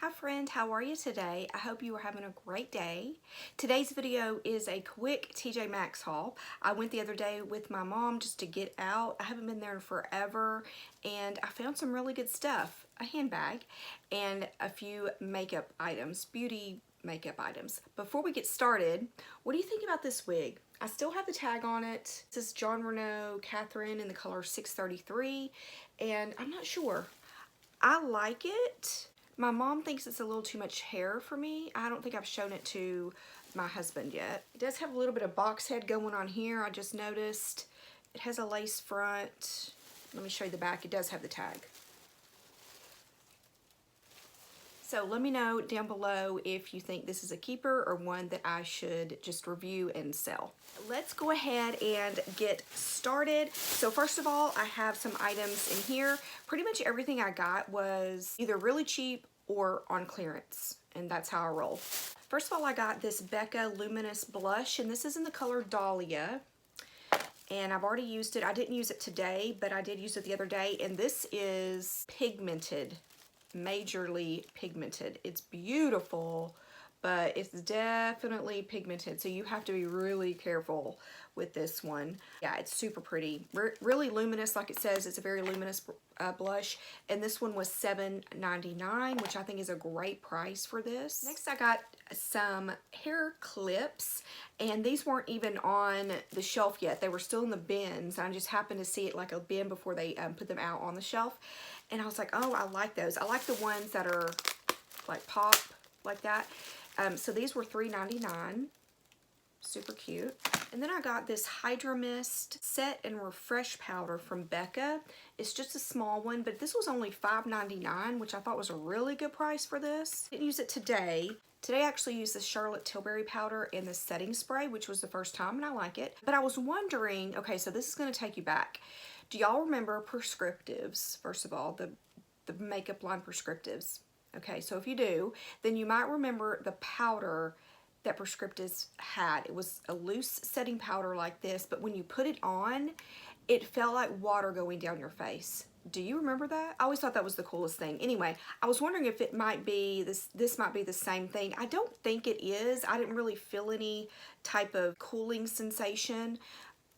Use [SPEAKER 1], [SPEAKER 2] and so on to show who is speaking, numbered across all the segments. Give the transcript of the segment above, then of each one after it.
[SPEAKER 1] Hi friend, how are you today? I hope you are having a great day. Today's video is a quick TJ Maxx haul. I went the other day with my mom just to get out. I haven't been there in forever and I found some really good stuff. A handbag and a few makeup items, beauty makeup items. Before we get started, what do you think about this wig? I still have the tag on it. This is Jon Renau Katherine in the color 633 and I'm not sure. I like it. My mom thinks it's a little too much hair for me. I don't think I've shown it to my husband yet. It does have a little bit of box head going on here. I just noticed it has a lace front. Let me show you the back. It does have the tag. So let me know down below if you think this is a keeper or one that I should just review and sell. Let's go ahead and get started. So first of all, I have some items in here. Pretty much everything I got was either really cheap or on clearance, and that's how I roll. First of all, I got this Becca Luminous Blush, and this is in the color Dahlia. And I've already used it. I didn't use it today, but I did use it the other day, and this is pigmented. Majorly pigmented. It's beautiful, but it's definitely pigmented, so you have to be really careful with this one. Yeah, it's super pretty. Really luminous, like it says. It's a very luminous blush, and this one was $7.99, which I think is a great price for this. Next, I got some hair clips, and these weren't even on the shelf yet. They were still in the bins. I just happened to see it like a bin before they put them out on the shelf. And I was like, oh, I like those. I like the ones that are like pop, like that. So these were $3.99. Super cute. And then I got this Hydra Mist Set and Refresh Powder from Becca. It's just a small one, but this was only $5.99, which I thought was a really good price for this. Didn't use it today. Today I actually used the Charlotte Tilbury powder in the setting spray, which was the first time, and I like it. But I was wondering, okay, so this is going to take you back. Do y'all remember Prescriptives? First of all, the makeup line Prescriptives. Okay, so if you do, then you might remember the powder that Prescriptives had. It was a loose setting powder like this, but when you put it on, it felt like water going down your face. Do you remember that? I always thought that was the coolest thing. Anyway, I was wondering if it might be, this might be the same thing. I don't think it is. I didn't really feel any type of cooling sensation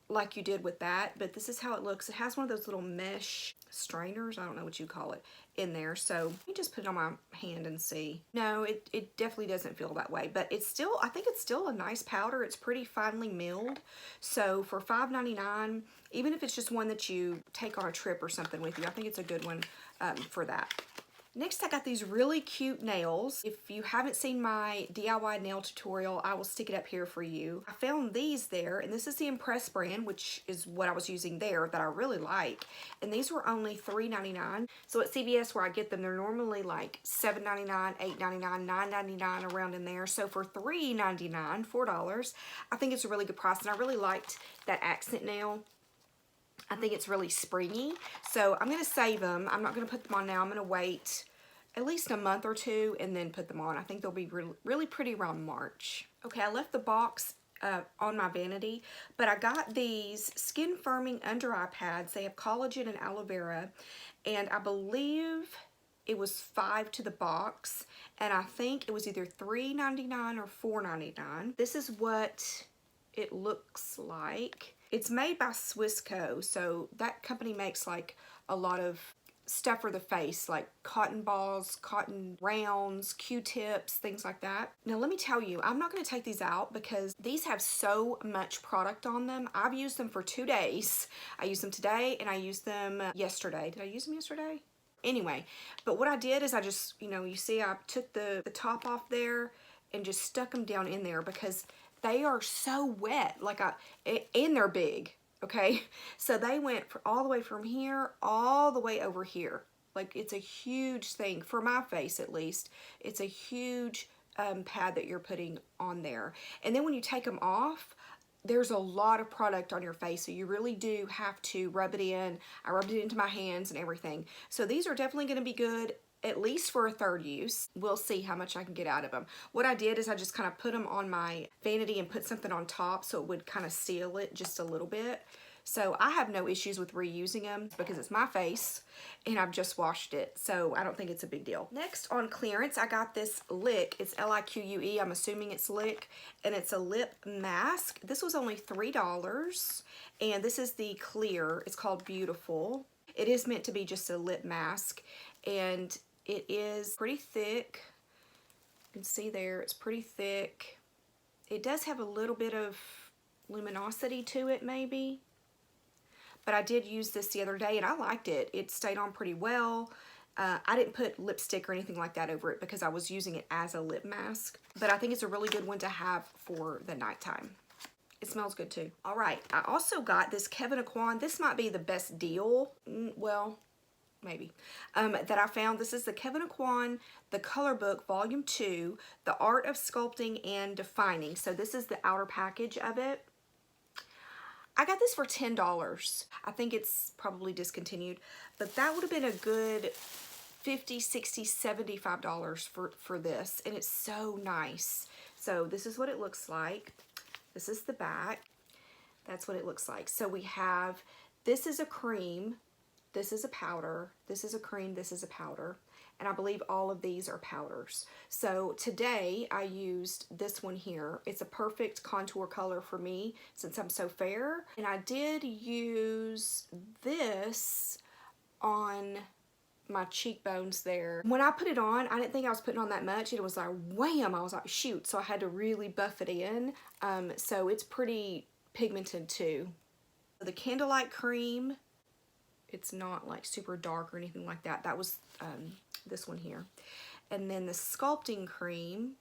[SPEAKER 1] like you did with that, but this is how it looks. It has one of those little mesh strainers, I don't know what you call it, in there. So let me just put it on my hand and see. No, it definitely doesn't feel that way, but it's still, I think it's still a nice powder. It's pretty finely milled. So for $5.99, even if it's just one that you take on a trip or something with you, I think it's a good one for that. Next, I got these really cute nails. If you haven't seen my DIY nail tutorial, I will stick it up here for you. I found these there, and this is the Impress brand, which is what I was using there that I really like. And these were only $3.99. So at CVS where I get them, they're normally like $7.99, $8.99, $9.99, around in there. So for $3.99, $4, I think it's a really good price, and I really liked that accent nail. I think it's really springy, so I'm going to save them. I'm not going to put them on now. I'm going to wait at least a month or two and then put them on. I think they'll be really pretty around March. Okay, I left the box on my vanity, but I got these skin firming under eye pads. They have collagen and aloe vera, and I believe it was $5 to the box, and I think it was either $3.99 or $4.99. This is what it looks like. It's made by Swissco, so that company makes like a lot of stuff for the face, like cotton balls, cotton rounds, Q-tips, things like that. Now let me tell you, I'm not going to take these out because these have so much product on them. I've used them for 2 days. I used them today and I used them yesterday. Did I use them yesterday? Anyway, but what I did is I just, you see I took the top off there and just stuck them down in there because they are so wet, and they're big, okay? So they went all the way from here, all the way over here. Like, it's a huge thing, for my face at least. It's a huge pad that you're putting on there. And then when you take them off, there's a lot of product on your face, so you really do have to rub it in. I rubbed it into my hands and everything. So these are definitely going to be good, at least for a third use. We'll see how much I can get out of them. What I did is I just kind of put them on my vanity and put something on top so it would kind of seal it just a little bit. So I have no issues with reusing them because it's my face and I've just washed it. So I don't think it's a big deal. Next on clearance, I got this Lick. It's L-I-Q-U-E. I'm assuming it's Lick. And it's a lip mask. This was only $3. And this is the clear. It's called Beautiful. It is meant to be just a lip mask. And it is pretty thick. You can see there, it's pretty thick. It does have a little bit of luminosity to it maybe. But I did use this the other day and I liked it. It stayed on pretty well. I didn't put lipstick or anything like that over it because I was using it as a lip mask. But I think it's a really good one to have for the nighttime. It smells good too. All right, I also got this Kevyn Aucoin. This might be the best deal. Well, maybe. That I found. This is the Kevyn Aucoin, the Color Book, Volume 2, The Art of Sculpting and Defining. So this is the outer package of it. I got this for $10. I think it's probably discontinued, but that would have been a good $50, $60, $75 for this, and it's so nice. So this is what it looks like. This is the back. That's what it looks like. So we have, this is a cream, this is a powder, this is a cream, this is a powder, and I believe all of these are powders. So today I used this one here. It's a perfect contour color for me since I'm so fair. And I did use this on my cheekbones there. When I put it on, I didn't think I was putting on that much. It was like wham, I was like shoot. So I had to really buff it in. So it's pretty pigmented too. The Candlelight Cream, it's not like super dark or anything like that. That was this one here. And then the Sculpting Cream,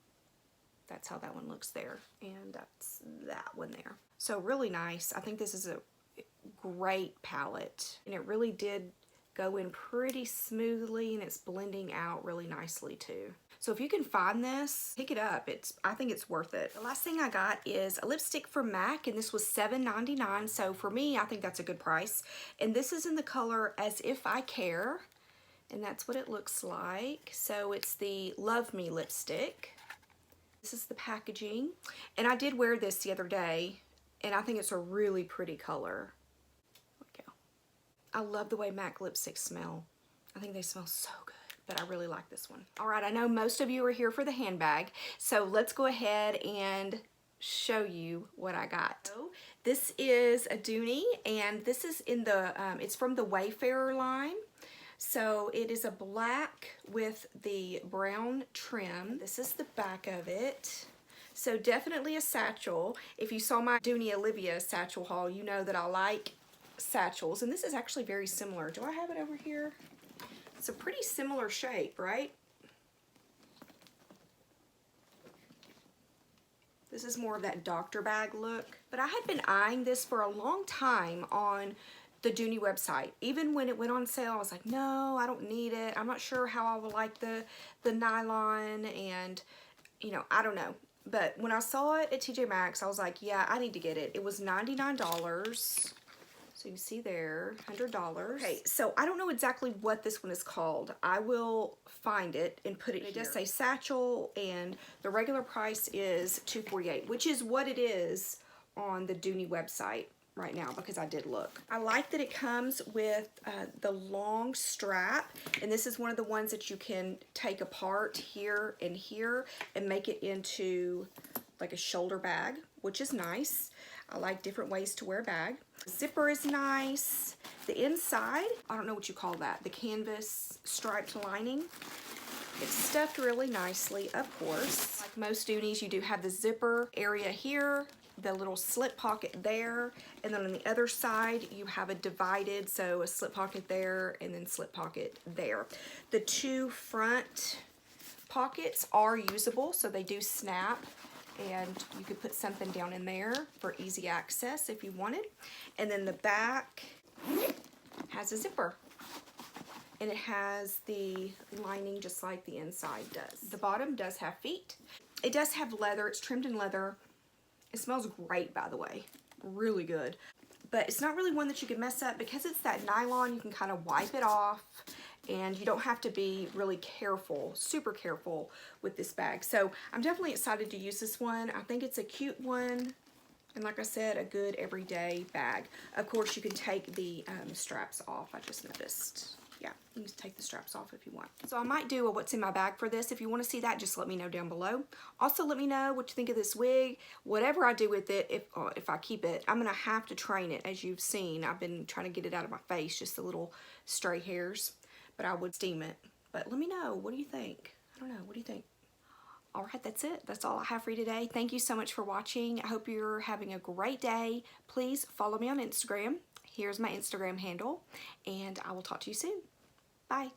[SPEAKER 1] that's how that one looks there. And that's that one there. So really nice. I think this is a great palette. And it really did go in pretty smoothly and it's blending out really nicely too. So if you can find this, pick it up. I think it's worth it. The last thing I got is a lipstick from MAC, and this was $7.99. So for me, I think that's a good price. And this is in the color As If I Care. And that's what it looks like. So it's the Love Me lipstick. This is the packaging. And I did wear this the other day, and I think it's a really pretty color. Look out. I love the way MAC lipsticks smell. I think they smell so good. But I really like this one. All right, I know most of you are here for the handbag, so let's go ahead and show you what I got. So this is a Dooney, and this is in the, it's from the Wayfarer line. So it is a black with the brown trim. This is the back of it. So definitely a satchel. If you saw my Dooney Olivia satchel haul, you know that I like satchels, and this is actually very similar. Do I have it over here? It's a pretty similar shape, right? This is more of that doctor bag look. But I had been eyeing this for a long time on the Dooney website. Even when it went on sale, I was like, no, I don't need it. I'm not sure how I will like the nylon, and you know, I don't know. But when I saw it at TJ Maxx, I was like, yeah, I need to get it. It was $99. So you can see there, $100. Okay, so I don't know exactly what this one is called. I will find it and put it here. It does say satchel, and the regular price is $248, which is what it is on the Dooney website right now because I did look. I like that it comes with the long strap, and this is one of the ones that you can take apart here and make it into like a shoulder bag, which is nice. I like different ways to wear a bag. Zipper is nice. The inside, I don't know what you call that, the canvas striped lining. It's stuffed really nicely, of course. Like most Dooneys, you do have the zipper area here, the little slip pocket there, and then on the other side you have a divided, so a slip pocket there and then slip pocket there. The two front pockets are usable, so they do snap, and you could put something down in there for easy access if you wanted. And then the back has a zipper, and it has the lining just like the inside does. The bottom does have feet. It does have leather. It's trimmed in leather. It smells great, by the way, really good. But it's not really one that you can mess up because it's that nylon. You can kind of wipe it off, and you don't have to be really careful, super careful with this bag. So I'm definitely excited to use this one. I think it's a cute one. And like I said, a good everyday bag. Of course, you can take the straps off. I just noticed. Yeah, you can take the straps off if you want. So I might do a what's in my bag for this. If you want to see that, just let me know down below. Also, let me know what you think of this wig. Whatever I do with it, if I keep it, I'm going to have to train it. As you've seen, I've been trying to get it out of my face, just the little stray hairs. But I would steam it. But let me know. What do you think? I don't know. What do you think? All right, that's it. That's all I have for you today. Thank you so much for watching. I hope you're having a great day. Please follow me on Instagram. Here's my Instagram handle, and I will talk to you soon. Bye.